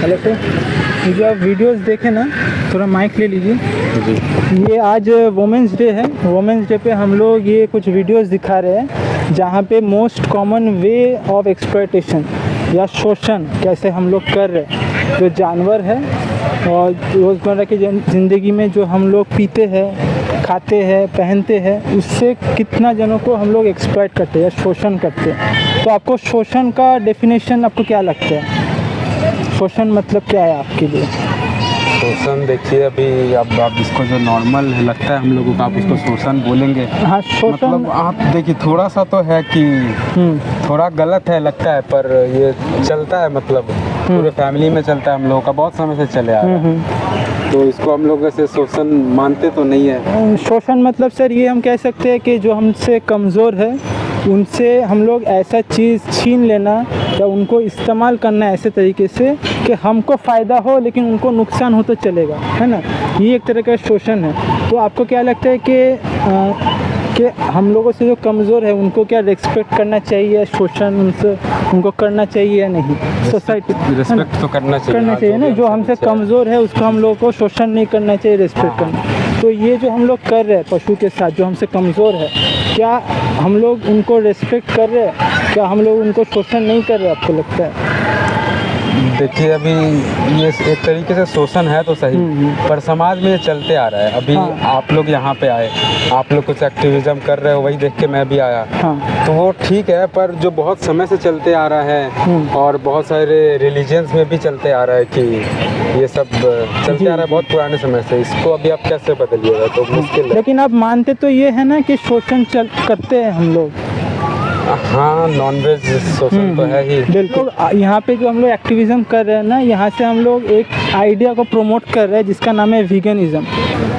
Hello sir, ये जो आप वीडियोस देखें ना, थोड़ा माइक ले लीजिए जी। ये आज वुमेंस डे है। वुमेंस डे पे हम लोग ये कुछ वीडियोस दिखा रहे हैं जहाँ पे most common way of exploitation या शोषण कैसे हम लोग कर रहे हैं। जो जानवर है और रोज़मर्रा की ज़िंदगी में जो हम लोग पीते हैं, खाते हैं, पहनते हैं, उससे कितना जनों को हम लोग एक्सप्लॉयट करते हैं या शोषण करते हैं। तो आपको शोषण का डेफिनेशन आपको क्या लगता है? शोषण मतलब क्या है आपके लिए? शोषण देखिए, अभी अब आप इसको जो नॉर्मल लगता है हम लोगों को, आप इसको शोषण बोलेंगे। हाँ, शोषण मतलब आप देखिए थोड़ा सा तो है कि थोड़ा गलत है लगता है, पर ये चलता है, मतलब पूरे फैमिली में चलता है, हम लोगों का बहुत समय से चले आ रहा है। तो इसको हम लोग ऐसे शोषण मानते तो नहीं है। शोषण मतलब सर ये हम कह सकते हैं कि जो हमसे कमज़ोर है उनसे हम लोग ऐसा चीज़ छीन लेना या उनको इस्तेमाल करना ऐसे तरीके से कि हमको फ़ायदा हो लेकिन उनको नुकसान हो तो चलेगा, है ना। ये एक तरह का शोषण है। तो आपको क्या लगता है कि हम लोगों से जो कमज़ोर है उनको क्या रिस्पेक्ट करना चाहिए, शोषण उनसे उनको करना चाहिए या नहीं? सोसाइटी रिस्पेक्ट तो करना चाहिए ना। जो हमसे कमज़ोर है उसको हम लोगों को शोषण नहीं करना चाहिए, रिस्पेक्ट करना। तो ये जो हम लोग कर रहे हैं पशु के साथ, जो हमसे कमज़ोर है, क्या हम लोग उनको रिस्पेक्ट कर रहे हैं? क्या हम लोग उनको शोषण नहीं कर रहे, आपको लगता है? देखिए, अभी ये एक तरीके से शोषण है तो सही, पर समाज में ये चलते आ रहा है। अभी आप लोग यहाँ पे आए, आप लोग कुछ एक्टिविज़म कर रहे हो, वही देख के मैं भी आया। तो वो ठीक है, पर जो बहुत समय से चलते आ रहा है और बहुत सारे रिलीजन्स में भी चलते आ रहा है कि ये सब चलते आ रहा है बहुत पुराने समय से, इसको अभी आप कैसे बदलिएगा? तो मुश्किल है। लेकिन आप मानते तो ये है ना कि शोषण करते हैं हम लोग। हाँ, नॉनवेज शोषण तो है ही। बिल्कुल। यहाँ पे जो हम लोग एक्टिविज़म कर रहे हैं ना, यहाँ से हम लोग एक आइडिया को प्रमोट कर रहे हैं जिसका नाम है वीगनिज़म।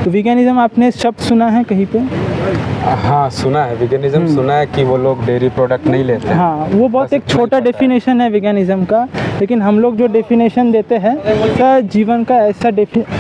तो वीगनिज़म आपने शब्द सुना है कहीं पे? हाँ, सुना है। वीगनिज़म सुना है कि वो लोग डेयरी प्रोडक्ट नहीं लेते हैं। हाँ, वो बहुत एक छोटा डेफिनेशन है वीगनिज़म का। लेकिन हम लोग जो डेफिनेशन देते हैं सर, जीवन का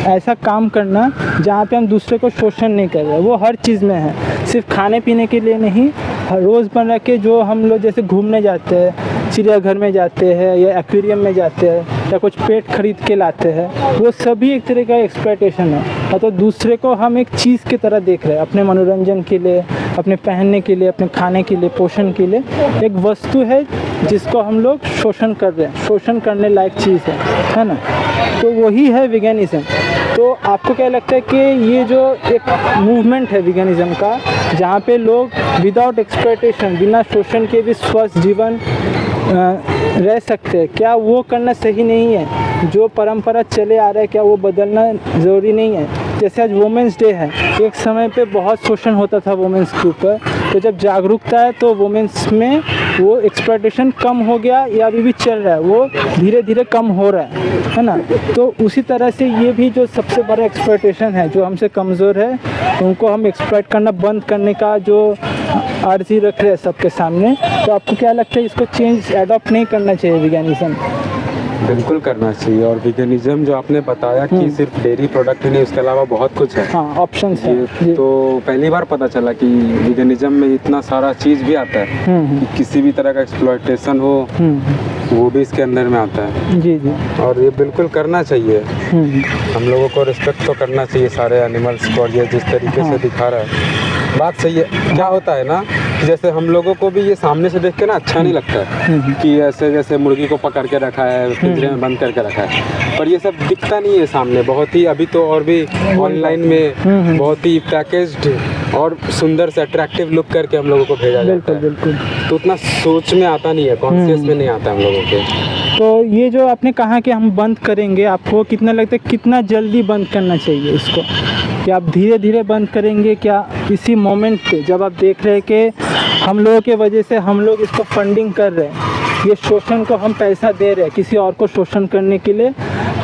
ऐसा काम करना जहाँ पे हम दूसरे को शोषण नहीं कर रहे। वो हर चीज़ में है, सिर्फ खाने पीने के लिए नहीं। रोज़मर्रा के जो हम लोग जैसे घूमने जाते हैं, चिड़ियाघर में जाते हैं या एक्वेरियम में जाते हैं या कुछ पेट खरीद के लाते हैं, वो सभी एक तरह का एक्सप्लॉयटेशन है। तो दूसरे को हम एक चीज़ की तरह देख रहे हैं, अपने मनोरंजन के लिए, अपने पहनने के लिए, अपने खाने के लिए, पोषण के लिए। एक वस्तु है जिसको हम लोग शोषण कर रहे हैं, शोषण करने लायक चीज़ है ना। तो वही है वीगनिज़म। तो आपको क्या लगता है कि ये जो एक मूवमेंट है वीगनिज़म का, जहाँ पे लोग विदाउट एक्सप्लॉयटेशन, बिना शोषण के भी स्वस्थ जीवन रह सकते हैं, क्या वो करना सही नहीं है? जो परंपरा चले आ रहा है क्या वो बदलना ज़रूरी नहीं है? जैसे आज वुमेंस डे है, एक समय पे बहुत शोषण होता था वुमेंस के ऊपर, तो जब जागरूकता है तो वुमेंस में वो एक्सप्लॉयटेशन कम हो गया या अभी भी चल रहा है, वो धीरे धीरे कम हो रहा है ना। तो उसी तरह से ये भी जो सबसे बड़ा एक्सप्लॉयटेशन है, जो हमसे कमज़ोर है उनको हम एक्सप्लॉयट करना बंद करने का जो अर्जी रख रहे हैं सबके सामने, तो आपको क्या लगता है इसको चेंज एडॉप्ट नहीं करना चाहिए वीगनिज़म? बिल्कुल करना चाहिए। और वीगनिज़म जो आपने बताया कि सिर्फ डेयरी प्रोडक्ट ही नहीं, उसके अलावा बहुत कुछ है। हाँ, ऑप्शंस है। तो पहली बार पता चला कि वीगनिज़म में इतना सारा चीज़ भी आता है कि किसी भी तरह का एक्सप्लॉयटेशन हो वो भी इसके अंदर में आता है। जी जी। और ये बिल्कुल करना चाहिए। हम लोगों को रिस्पेक्ट तो करना चाहिए सारे एनिमल्स को, और ये जिस तरीके से दिखा रहा है बात सही है। क्या होता है ना, जैसे हम लोगों को भी ये सामने से देख के ना अच्छा नहीं लगता है कि ऐसे जैसे मुर्गी को पकड़ के रखा है, पिंजरे में बंद करके रखा है, पर ये सब दिखता नहीं है सामने। बहुत ही अभी तो और भी ऑनलाइन में बहुत ही पैकेज्ड और सुंदर से अट्रैक्टिव लुक करके हम लोगों को भेजा जाता है। बिल्कुल। तो उतना सोच में आता नहीं है, कॉन्शियस में नहीं आता हम लोगों के। तो ये जो आपने कहा कि हम बंद करेंगे, आपको कितना लगता है कितना जल्दी बंद करना चाहिए इसको? कि आप धीरे धीरे बंद करेंगे क्या इसी मोमेंट पे, जब आप देख रहे हैं कि हम लोगों के वजह से हम लोग इसको फंडिंग कर रहे हैं, ये शोषण को हम पैसा दे रहे हैं किसी और को शोषण करने के लिए,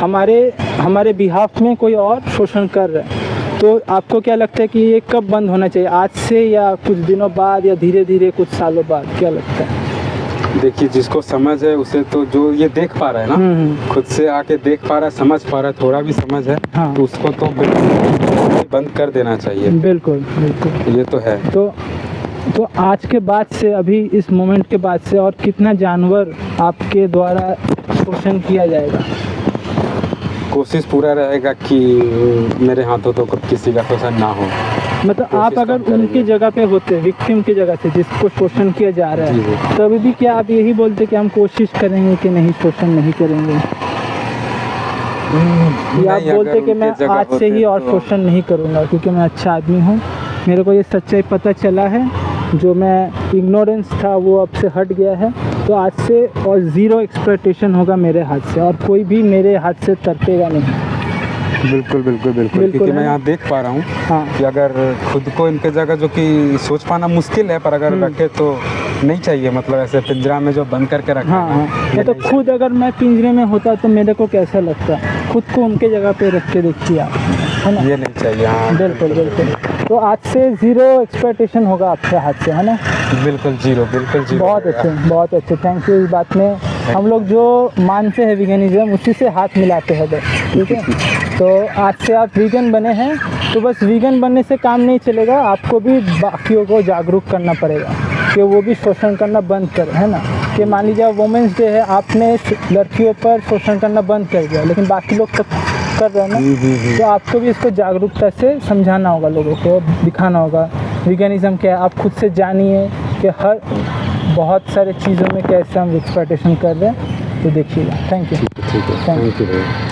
हमारे बिहाफ में कोई और शोषण कर रहा है, तो आपको क्या लगता है कि ये कब बंद होना चाहिए? आज से या कुछ दिनों बाद या धीरे धीरे कुछ सालों बाद, क्या लगता है? देखिए, जिसको समझ है उसे तो, जो ये देख पा रहा है ना, खुद से आके देख पा रहा है, समझ पा रहा है, थोड़ा भी समझ है, तो उसको तो बिल्कुल बंद कर देना चाहिए। बिल्कुल बिल्कुल, ये तो है। तो आज के बाद से, अभी इस मोमेंट के बाद से और कितना जानवर आपके द्वारा शोषण किया जाएगा? कोशिश पूरा रहेगा कि मेरे हाथों तो किसी का शोषण ना हो। मतलब आप कोशिश अगर तो करेंगे। उनकी जगह पे होते, विक्टिम की जगह से जिसको शोषण किया जा रहा जी, है, जी। तभी भी क्या आप यही बोलते कि हम कोशिश करेंगे कि नहीं, शोषण नहीं करेंगे, या आप नहीं, बोलते अगर कि मैं उनके जगह आज से ही होते और तो- शोषण नहीं करूँगा क्योंकि मैं अच्छा आदमी हूँ, मेरे को ये सच्चाई पता चला है, जो मैं इग्नोरेंस था वो अब से हट गया है, तो आज से और ज़ीरो एक्सप्लॉयटेशन होगा मेरे हाथ से, और कोई भी मेरे हाथ से तरपेगा नहीं। बिल्कुल बिल्कुल बिल्कुल, बिल्कुल, क्योंकि है मैं ना? यहाँ देख पा रहा हूँ हाँ। कि अगर खुद को इनके जगह, जो कि सोच पाना मुश्किल है, पर अगर रखे तो नहीं चाहिए, मतलब ऐसे पिंजरा में जो बंद करके रखा हाँ है हाँ, ना, ये मतलब नहीं खुद अगर मैं पिंजरे में होता तो मेरे को कैसा लगता, खुद को उनके जगह पे रख के देखिए आप, है ना? चाहिए, ये नहीं चाहिए। हाँ बिल्कुल बिल्कुल। तो आज से ज़ीरो एक्सपेक्टेशन होगा आपके हाथ से, है ना? बिल्कुल जीरो, बिल्कुल जीरो। बहुत अच्छे, बहुत अच्छे, थैंक यू। इस बात में हम लोग जो मानते हैं वीगनिज़्म, उसी से हाथ मिलाते हैं बस, ठीक है? तो आज से आप वीगन बने हैं, तो बस वीगन बनने से काम नहीं चलेगा, आपको भी बाकियों को जागरूक करना पड़ेगा कि वो भी शोषण करना बंद करें, है ना? कि मान लीजिए वुमेंस डे है, आपने लड़कियों पर शोषण करना बंद कर दिया, लेकिन बाकी लोग तो कर रहे हैं ना, तो आपको भी इसको जागरूकता से समझाना होगा, लोगों को दिखाना होगा वीगनिज़्म क्या है। आप खुद से जानिए कि हर बहुत सारे चीज़ों में कैसे हम एक्सप्लॉयटेशन कर रहे हैं, तो देखिएगा। Thank you. ठीक है, थैंक यू।